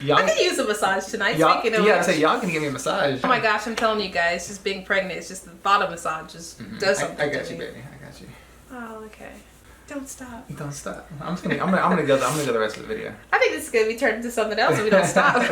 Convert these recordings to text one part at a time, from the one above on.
I could use a massage tonight. Speaking of yeah, y'all can give me a massage. Oh my gosh, I'm telling you guys, just being pregnant, it's just the thought of massage just does something. I got you, baby. I got you. Oh, okay. Don't stop. Don't stop. I'm gonna go the rest of the video. I think this is gonna be turned into something else if we don't stop.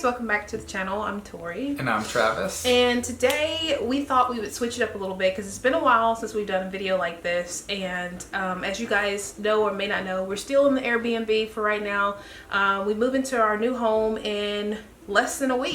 Welcome back to the channel. I'm Tori. And I'm Travis. And today we thought we would switch it up a little bit because it's been a while since we've done a video like this. And as you guys know or may not know, we're still in the Airbnb for right now. We move into our new home in less than a week.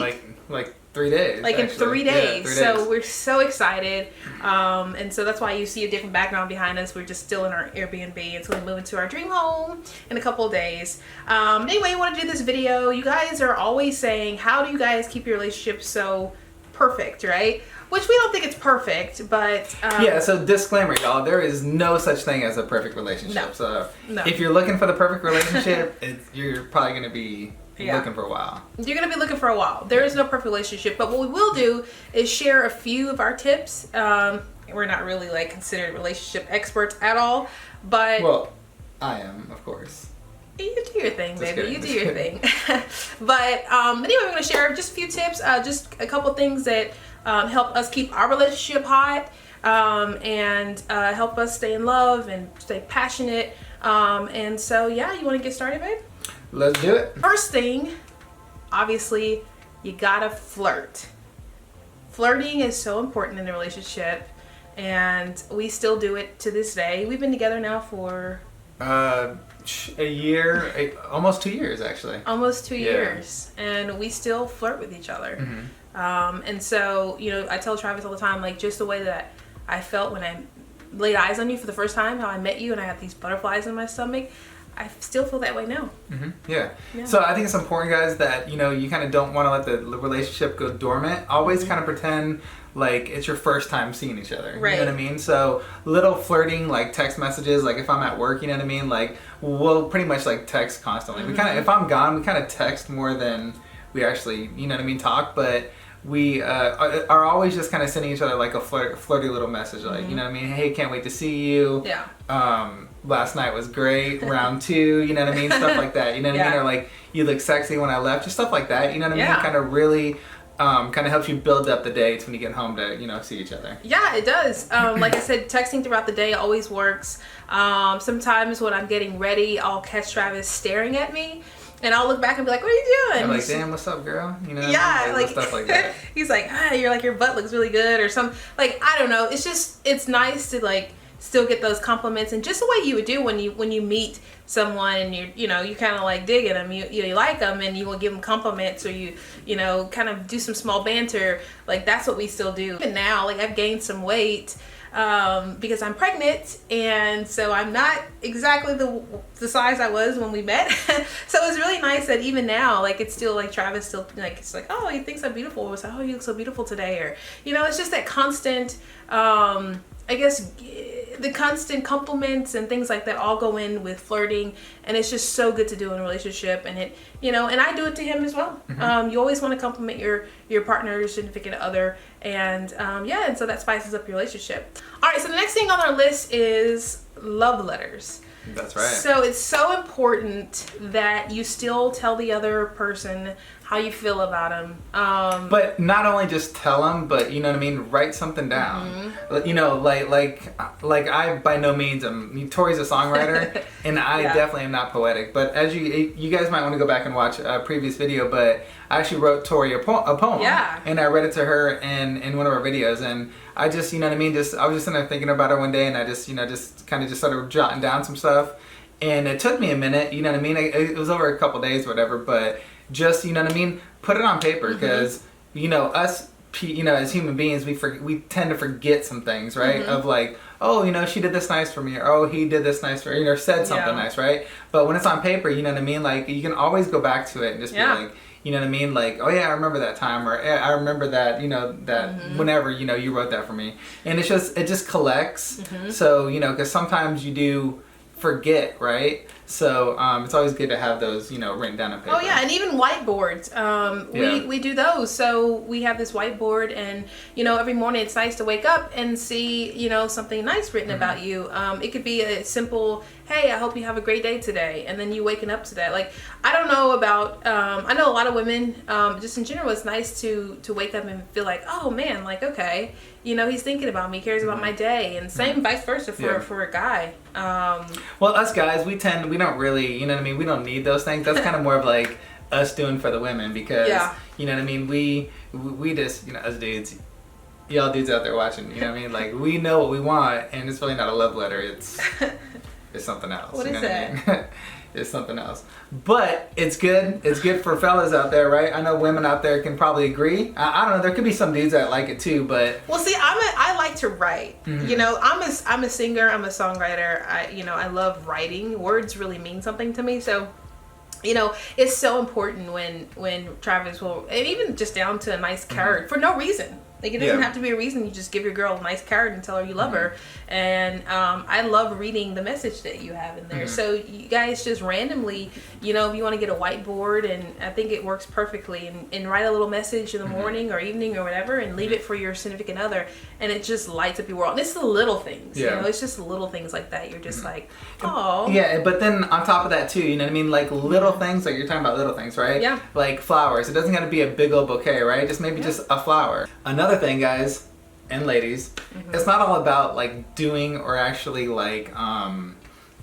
Like 3 days. Like actually. In 3 days. Yeah, 3 days. So we're so excited. And so that's why you see a different background behind us. We're just still in our Airbnb. And so we move into our dream home in a couple of days. Anyway, I want to do this video. You guys are always saying, how do you guys keep your relationship so perfect, right? Which we don't think it's perfect, but... yeah, so disclaimer, y'all. There is no such thing as a perfect relationship. No. So if you're looking for the perfect relationship, you're probably going to be... looking for a while. You're going to be looking for a while. There is no perfect relationship, but what we will do is share a few of our tips. We're not really like considered relationship experts at all, but... Well, I am, of course. You do your thing, baby. You do your thing. But anyway, we're going to share just a few tips, just a couple things that help us keep our relationship hot and help us stay in love and stay passionate. And so, yeah, you want to get started, babe? Let's do it. First thing, obviously, you gotta flirt. Flirting is so important in a relationship, and we still do it to this day. We've been together now for a year, almost 2 years actually. Almost 2 years, and we still flirt with each other. And so, you know, I tell Travis all the time, like, just the way that I felt when I laid eyes on you for the first time, how I met you and I had these butterflies in my stomach, I still feel that way now. Yeah. So I think it's important, guys, that, you know, you kind of don't want to let the relationship go dormant. Always kind of pretend like it's your first time seeing each other. Right. You know what I mean? So little flirting, like text messages, like if I'm at work, you know what I mean? Like we'll pretty much like text constantly. We kind of, if I'm gone, we kind of text more than we actually, you know what I mean, talk. But we are always just kind of sending each other like a flirty little message, like, you know what I mean? Hey, can't wait to see you. Yeah. Last night was great. Round 2, you know what I mean? Stuff like that, you know what I mean? Or like, you look sexy when I left, just stuff like that, you know what I mean? Kind of really kind of helps you build up the dates when you get home to, you know, see each other. Yeah, it does. Like I said, texting throughout the day always works. Sometimes when I'm getting ready, I'll catch Travis staring at me. And I'll look back and be like, what are you doing? I'm like, damn, what's up, girl? You know, yeah, like stuff like that. He's like, you're like, your butt looks really good or something. Like, I don't know. It's just, it's nice to like still get those compliments, and just the way you would do when you meet someone and you kind of like digging them, you like them, and you will give them compliments, or you know, kind of do some small banter. Like, that's what we still do. Even now, like, I've gained some weight because I'm pregnant, and so I'm not exactly the size I was when we met. So it's really nice that even now, like, it's still like Travis still like, it's like, oh, he thinks I'm beautiful. It's like, oh, you look so beautiful today, or, you know, it's just that constant I guess the constant compliments and things like that all go in with flirting, and it's just so good to do in a relationship. And it, you know, and I do it to him as well. You always want to compliment your partner, your significant other, and yeah, and so that spices up your relationship. All right, so the next thing on our list is love letters. That's right. So it's so important that you still tell the other person how you feel about them. But not only just tell them, but, you know what I mean, write something down. You know, like I by no means Tori's a songwriter, and I definitely am not poetic. But as you guys might want to go back and watch a previous video, but I actually wrote Tori a poem. Yeah. And I read it to her in one of our videos, and I just, you know what I mean, I was just in there thinking about her one day, and I just, you know, just kind of just started jotting down some stuff. And it took me a minute, you know what I mean? It was over a couple days or whatever, but just, you know what I mean, put it on paper, because, you know, us, you know, as human beings, we tend to forget some things, right? Of like, oh, you know, she did this nice for me, or oh, he did this nice for me, or said something nice, right? But when it's on paper, you know what I mean, like, you can always go back to it and just be like, you know what I mean, like, oh yeah, I remember that time, or I remember that, you know, that whenever, you know, you wrote that for me. And it just collects. So, you know, because sometimes you do forget, right? So it's always good to have those, written down on paper. Oh yeah, and even whiteboards. We do those. So we have this whiteboard, and every morning it's nice to wake up and see something nice written about you. It could be a simple, "Hey, I hope you have a great day today," and then you waking up to that. Like, I don't know about. I know a lot of women. Just in general, it's nice to wake up and feel like, oh man, like, okay, he's thinking about me, cares about my day, and same vice versa for a guy. Well, us guys, we don't really, we don't need those things. That's kind of more of like us doing for the women, because we just, us dudes, y'all dudes out there watching, like, we know what we want, and it's really not a love letter. It's something else. What is that? It's something else. But it's good. It's good for fellas out there, right? I know women out there can probably agree. I don't know. There could be some dudes that like it too, but... Well, see, I like to write. Mm-hmm. I'm a singer. I'm a songwriter. I love writing. Words really mean something to me. So, it's so important when Travis will... And even just down to a nice card for no reason. Like, it doesn't have to be a reason. You just give your girl a nice card and tell her you love her. And I love reading the message that you have in there. So you guys just randomly, if you want to get a whiteboard, and I think it works perfectly, and write a little message in the morning or evening or whatever, and leave it for your significant other, and it just lights up your world. And it's the little things. It's just little things like that. You're just like, oh. Yeah, but then on top of that too, like little things, like you're talking about little things, right? Yeah. Like flowers. It doesn't have to be a big old bouquet, right? Just maybe just a flower. Another thing, guys and ladies, it's not all about like doing or actually like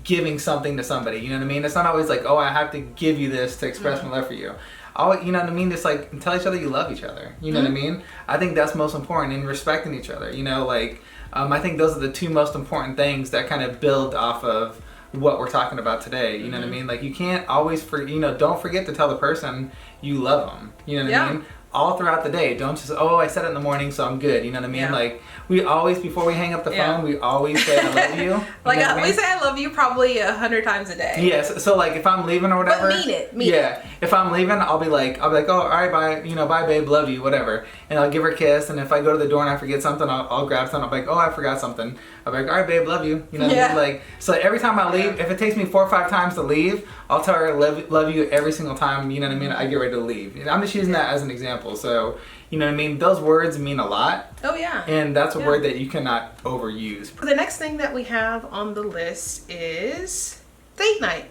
giving something to somebody. You know what I mean? It's not always like, oh, I have to give you this to express my love for you. You know what I mean? Just like tell each other you love each other. You know what I mean? I think that's most important, in respecting each other. I think those are the two most important things that kind of build off of what we're talking about today. You know what I mean? Like, you can't always don't forget to tell the person you love them. You know what I mean? All throughout the day. Don't just, oh, I said it in the morning, so I'm good. You know what I mean? Yeah. Like, we always, before we hang up the phone, we always say, I love you. We say I love you probably 100 times a day. Yes. So like, if I'm leaving or whatever. But mean it. If I'm leaving, I'll be like, oh, all right, bye. Bye, babe, love you, whatever. And I'll give her a kiss. And if I go to the door and I forget something, I'll grab something. I'll be like, oh, I forgot something. I'll be like, all right, babe, love you. You know what I mean? Like, so every time I leave, if it takes me 4 or 5 times to leave, I'll tell her love you every single time. You know what I mean? I get ready to leave. I'm just using that as an example. So, you know what I mean? Those words mean a lot. Oh, yeah. And that's a word that you cannot overuse. The next thing that we have on the list is date night.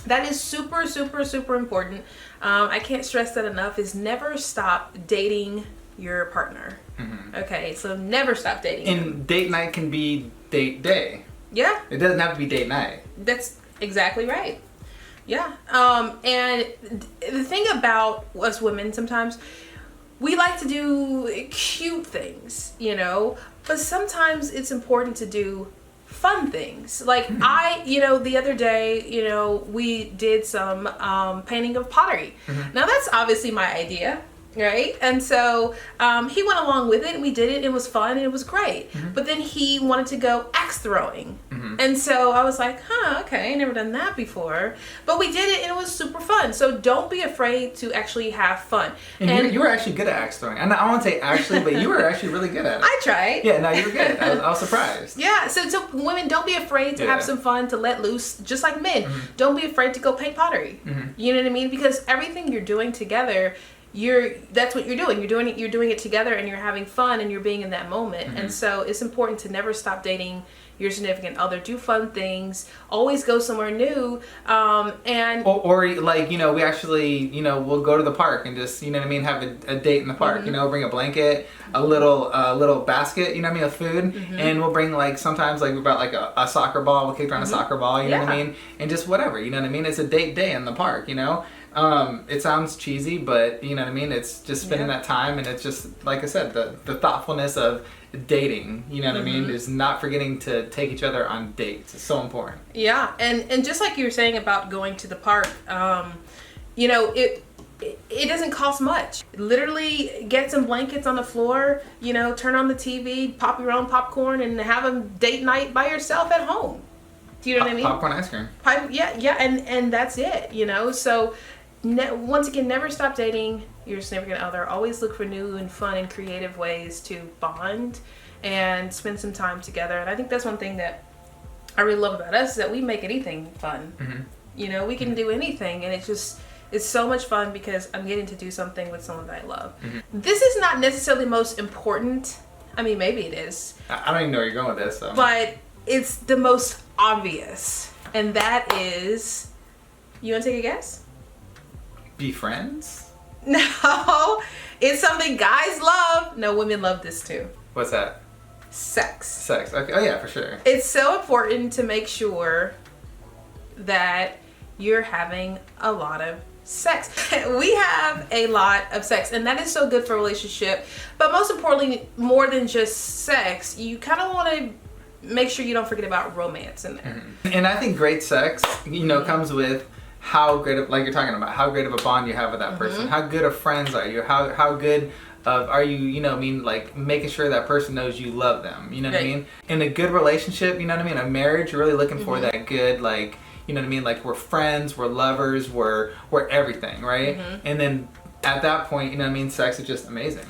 That is super, super, super important. I can't stress that enough, is never stop dating your partner. Okay, so never stop dating. And date night can be date day. Yeah. It doesn't have to be date night. That's exactly right. Yeah. And the thing about us women, sometimes we like to do cute things, but sometimes it's important to do fun things. Like the other day, we did some painting of pottery. Now that's obviously my idea. Right? And so he went along with it, and we did it. It was fun, and it was great. But then he wanted to go axe throwing. And so I was like, okay, never done that before. But we did it, and it was super fun. So don't be afraid to actually have fun. And you were actually good at axe throwing. And I won't say actually, but you were actually really good at it. I tried. Yeah, no, you were good. I was surprised. Yeah, so women, don't be afraid to have some fun, to let loose, just like men. Don't be afraid to go paint pottery. You know what I mean? Because everything you're doing together, that's what you're doing. You're doing it together, and you're having fun, and you're being in that moment. And so it's important to never stop dating your significant other. Do fun things. Always go somewhere new. Or like, we actually, we'll go to the park and just, have a date in the park. Bring a blanket, a little basket, of food, and we'll bring like, sometimes like we brought like a soccer ball. We'll kick around a soccer ball. You know what I mean? And just whatever. You know what I mean? It's a date day in the park. It sounds cheesy, but you know what I mean? It's just spending that time, and it's just, like I said, the thoughtfulness of dating, you know what I mean, is not forgetting to take each other on dates. It's so important. Yeah, and just like you were saying about going to the park, it doesn't cost much. Literally get some blankets on the floor, turn on the TV, pop your own popcorn, and have a date night by yourself at home. Do you know what I mean? Popcorn ice cream. Yeah, and that's it, So once again, never stop dating your significant other. Always look for new and fun and creative ways to bond and spend some time together. And I think that's one thing that I really love about us is that we make anything fun. Mm-hmm. You know, we can do anything, and it's so much fun because I'm getting to do something with someone that I love. Mm-hmm. This is not necessarily most important. I mean, maybe it is. I don't even know where you're going with this. So. But it's the most obvious. And that is, you want to take a guess? Be friends? No. It's something guys love. No, women love this too. What's that? Sex. Sex. Okay. Oh yeah, for sure. It's so important to make sure that you're having a lot of sex. We have a lot of sex, and that is so good for a relationship. But most importantly, more than just sex, you kind of want to make sure you don't forget about romance in there. Mm-hmm. And I think great sex, comes with how great of, like you're talking about, how great of a bond you have with that person. How good of friends are you? How good of are you, like making sure that person knows you love them. You know what I mean? In a good relationship, you know what I mean? A marriage, you're really looking for that good, like, you know what I mean? Like we're friends, we're lovers, we're everything, right? And then at that point, you know what I mean? Sex is just amazing.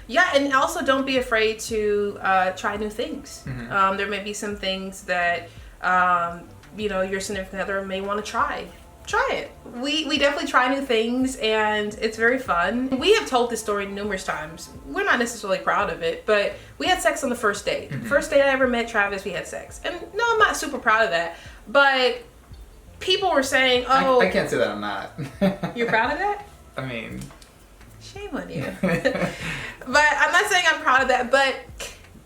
Yeah, and also don't be afraid to try new things. There may be some things that, your significant other may want to try. Try it. We definitely try new things, and it's very fun. We have told this story numerous times. We're not necessarily proud of it, but we had sex on the first date. First date I ever met Travis, we had sex. And no, I'm not super proud of that. But people were saying, oh... I can't say that I'm not. You're proud of that? I mean... Shame on you. But I'm not saying I'm proud of that, but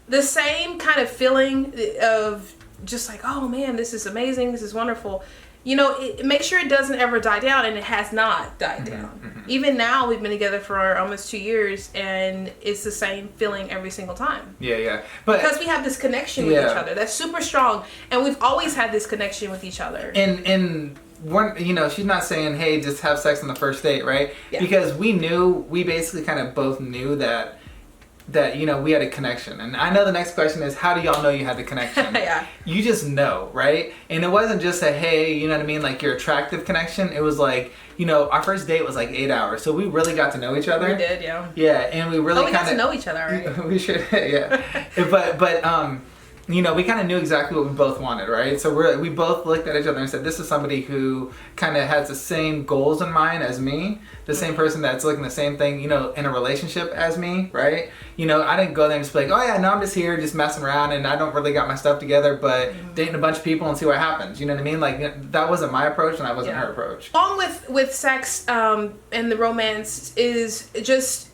the same kind of feeling of just like, oh man, this is amazing, this is wonderful. Make sure it doesn't ever die down, and it has not died down. Even now, we've been together for almost 2 years, and it's the same feeling every single time. Yeah. But because we have this connection with each other that's super strong, and we've always had this connection with each other. And one, she's not saying, hey, just have sex on the first date, right? Yeah. Because we basically kind of both knew that we had a connection. And I know the next question is, how do y'all know you had the connection? Yeah. You just know, right? And it wasn't just a, hey, you know what I mean, like your attractive connection. It was like, our first date was like 8 hours. So we really got to know each other. We did, yeah. Yeah, and we really got to know each other, right? We should, yeah. but we kind of knew exactly what we both wanted, right? So we both looked at each other and said, this is somebody who kind of has the same goals in mind as me, the same person that's looking the same thing, in a relationship as me, right? I didn't go there and just be like, oh yeah, no, I'm just here just messing around and I don't really got my stuff together, but dating a bunch of people and see what happens. You know what I mean? Like that wasn't my approach, and that wasn't her approach. Along with sex and the romance is just,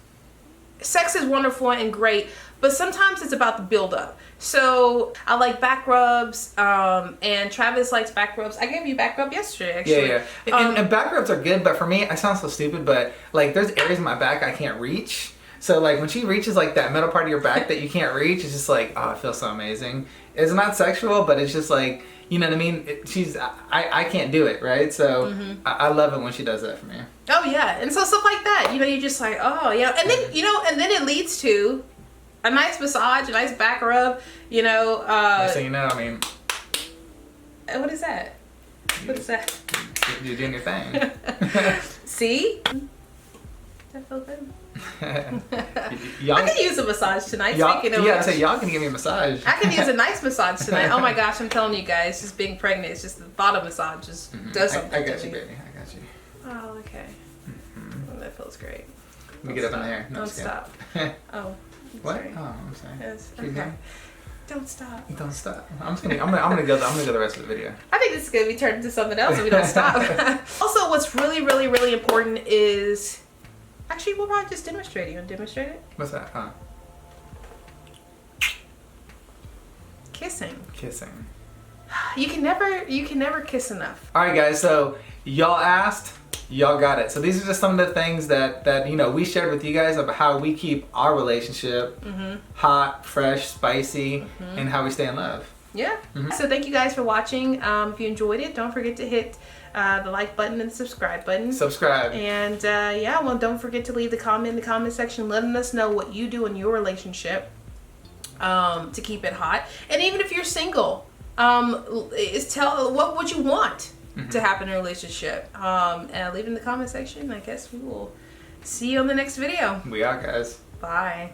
sex is wonderful and great, but sometimes it's about the build up. So I like back rubs, and Travis likes back rubs. I gave you back rub yesterday, actually. Yeah. And back rubs are good, but for me, I sound so stupid, but like there's areas in my back I can't reach. So like when she reaches like that middle part of your back that you can't reach, it's just like, oh, it feels so amazing. It's not sexual, but it's just like, you know what I mean? I can't do it, right? So I love it when she does that for me. Oh yeah, and so stuff like that, you're just like, oh yeah, and then and then it leads to a nice massage, a nice back rub, So I mean, what is that? What is that? You're doing your thing. See? Does that feel good? Y'all, I can use a massage tonight. Speaking of, y'all can give me a massage. I can use a nice massage tonight. Oh my gosh, I'm telling you guys, just being pregnant, it's just the thought of massage just does something. I got you, baby. I got you. Oh, okay. Oh, that feels great. Let me get up in the hair. No, don't stop. Oh. What? Sorry. Oh, I'm sorry. Yes. Okay. Don't stop. Don't stop. I'm gonna go the rest of the video. I think this is gonna be turned into something else if we don't stop. Also, what's really, really, really important is, actually, we'll probably just demonstrate it. You want to demonstrate it? What's that? Huh? Kissing. Kissing. You can never kiss enough. All right, guys. So y'all asked. Y'all got it. So these are just some of the things that we shared with you guys about how we keep our relationship hot, fresh, spicy, and how we stay in love. Yeah. So thank you guys for watching. If you enjoyed it, don't forget to hit the like button and the subscribe button. Subscribe. And don't forget to leave the comment in the comment section letting us know what you do in your relationship to keep it hot. And even if you're single, tell what would you want to happen in a relationship, and leave in the comment section. I guess we will see you on the next video. We are, guys. Bye.